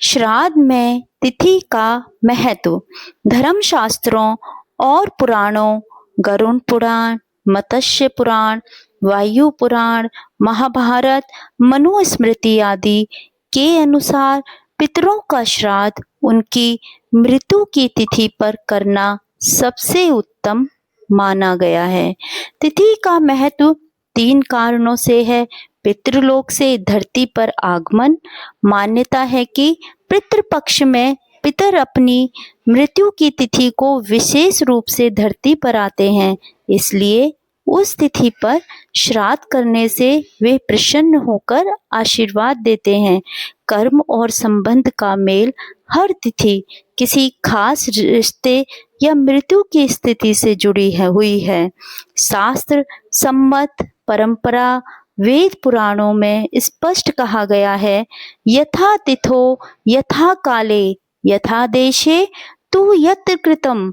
श्राद्ध में तिथि का महत्व। धर्मशास्त्रों और पुराणों, गरुड़ पुराण, मत्स्य पुराण, वायु पुराण, महाभारत, मनुस्मृति आदि के अनुसार पितरों का श्राद्ध उनकी मृत्यु की तिथि पर करना सबसे उत्तम माना गया है। तिथि का महत्व 3 कारणों से है। पितृलोक से धरती पर आगमन। मान्यता है कि पितृपक्ष में पितर अपनी मृत्यु की तिथि को विशेष रूप से धरती पर आते हैं, इसलिए उस तिथि पर श्राद्ध करने से वे प्रसन्न होकर आशीर्वाद देते हैं। कर्म और संबंध का मेल। हर तिथि किसी खास रिश्ते या मृत्यु की स्थिति से जुड़ी हुई है। शास्त्र सम्मत परंपरा वेद पुराणों में स्पष्ट कहा गया है, यथा तिथो यथा काले यथा देशे तु यत्र कृतं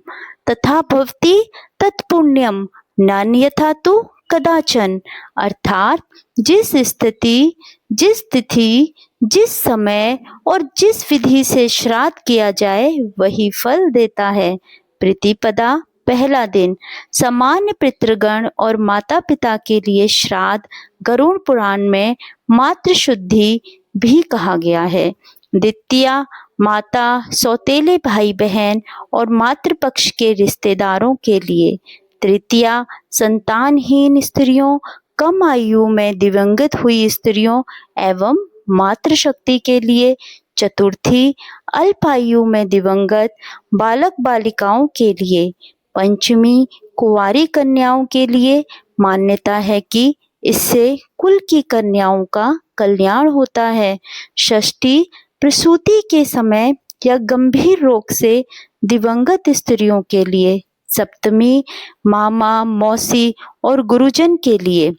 तथा भवति तत्पुण्यम नान्यथा तु कदाचन। अर्थात जिस स्थिति, जिस तिथि, जिस समय और जिस विधि से श्राद्ध किया जाए वही फल देता है। प्रतिपदा पहला दिन। सामान्य पितृगण और माता पिता के लिए श्राद्ध गरुड़ पुराण में मातृशुद्धि भी कहा गया है। द्वितीया माता, सौतेले भाई बहन और मातृपक्ष के रिश्तेदारों के लिए। तृतीया संतानहीन स्त्रियों, कम आयु में दिवंगत हुई स्त्रियों एवं मातृशक्ति के लिए। चतुर्थी अल्पायु में दिवंगत बालक बालिकाओं के लिए। पंचमी कुंवारी कन्याओं के लिए। मान्यता है कि इससे कुल की कन्याओं का कल्याण होता है। षष्ठी प्रसूति के समय या गंभीर रोग से दिवंगत स्त्रियों के लिए। सप्तमी मामा, मौसी और गुरुजन के लिए।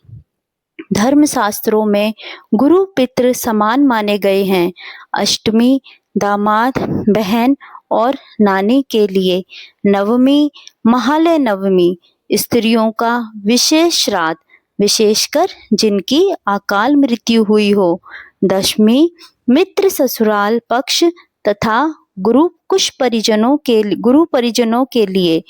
धर्मशास्त्रों में गुरु पितृ समान माने गए हैं। अष्टमी दामाद, बहन और नानी के लिए। नवमी महालय नवमी स्त्रियों का विशेष श्राद्ध, विशेषकर जिनकी अकाल मृत्यु हुई हो। दशमी मित्र ससुराल पक्ष तथा गुरु परिजनों के लिए।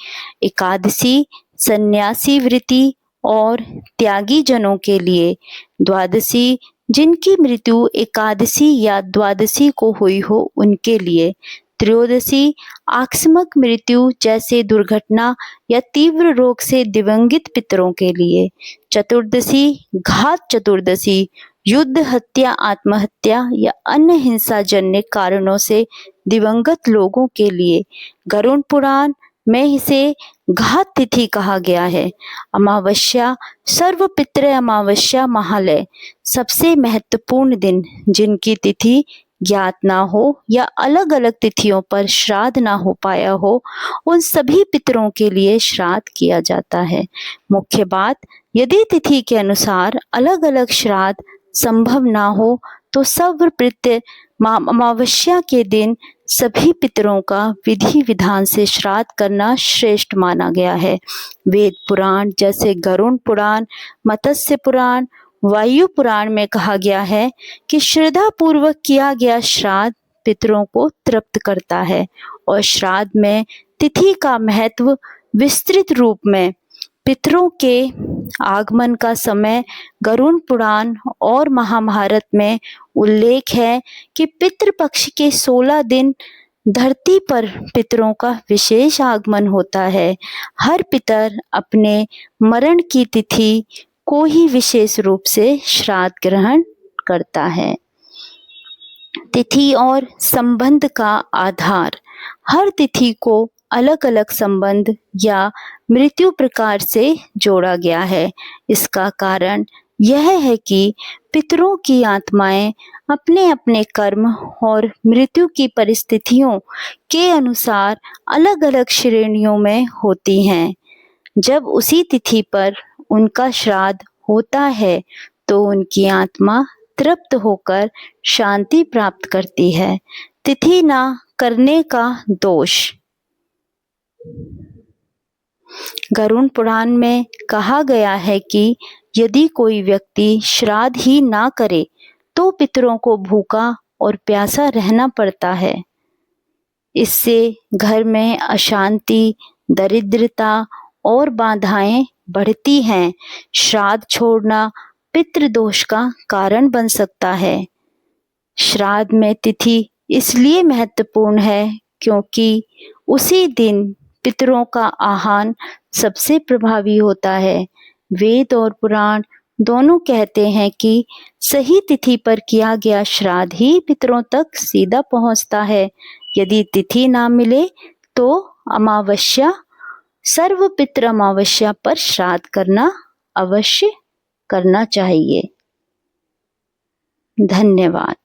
एकादशी सन्यासी वृत्ति और त्यागी जनों के लिए। द्वादशी जिनकी मृत्यु एकादशी या द्वादशी को हुई हो उनके लिए। त्रयोदशी आकस्मिक मृत्यु जैसे दुर्घटना या तीव्र रोग से दिवंगित पितरों के लिए। चतुर्दशी घात चतुर्दशी युद्ध, हत्या, आत्महत्या या अन्य हिंसाजन्य कारणों से दिवंगत लोगों के लिए। गरुड़ पुराण में इसे घात तिथि कहा गया है। अमावस्या सर्वपित्र अमावस्या महालय सबसे महत्वपूर्ण दिन, जिनकी तिथि ज्ञात ना हो या अलग अलग तिथियों पर श्राद्ध ना हो पाया हो, उन सभी पितरों के लिए श्राद्ध किया जाता है। मुख्य बात, यदि तिथि के अनुसार अलग अलग श्राद्ध संभव ना हो तो सर्वपितृ अमावस्या के दिन सभी पितरों का विधि विधान से श्राद्ध करना श्रेष्ठ माना गया है। वेद पुराण जैसे गरुड़ पुराण, मत्स्य पुराण, वायु पुराण में कहा गया है कि श्रद्धा पूर्वक किया गया श्राद्ध पितरों को तृप्त करता है। और श्राद्ध में तिथि का महत्व विस्तृत रूप में पितरों के आगमन का समय गरुड़ पुराण और महाभारत में उल्लेख है कि पितृपक्ष के 16 दिन धरती पर पितरों का विशेष आगमन होता है। हर पितर अपने मरण की तिथि को ही विशेष रूप से श्राद्ध ग्रहण करता है। तिथि और संबंध का आधार। हर तिथि को अलग अलग संबंध या मृत्यु प्रकार से जोड़ा गया है। इसका कारण यह है कि पितरों की आत्माएं अपने अपने कर्म और मृत्यु की परिस्थितियों के अनुसार अलग अलग श्रेणियों में होती हैं। जब उसी तिथि पर उनका श्राद्ध होता है तो उनकी आत्मा तृप्त होकर शांति प्राप्त करती है। तिथि ना करने का दोष। गरुड़ पुराण में कहा गया है कि यदि कोई व्यक्ति श्राद्ध ही ना करे तो पितरों को भूखा और प्यासा रहना पड़ता है। इससे घर में अशांति, दरिद्रता और बाधाएं बढ़ती हैं। श्राद्ध छोड़ना पितृदोष का कारण बन सकता है। श्राद्ध में तिथि इसलिए महत्वपूर्ण है क्योंकि उसी दिन पितरों का आह्वान सबसे प्रभावी होता है। वेद और पुराण दोनों कहते हैं कि सही तिथि पर किया गया श्राद्ध ही पितरों तक सीधा पहुंचता है। यदि तिथि ना मिले तो अमावस्या, सर्व पितृ अमावस्या पर श्राद्ध करना अवश्य करना चाहिए। धन्यवाद।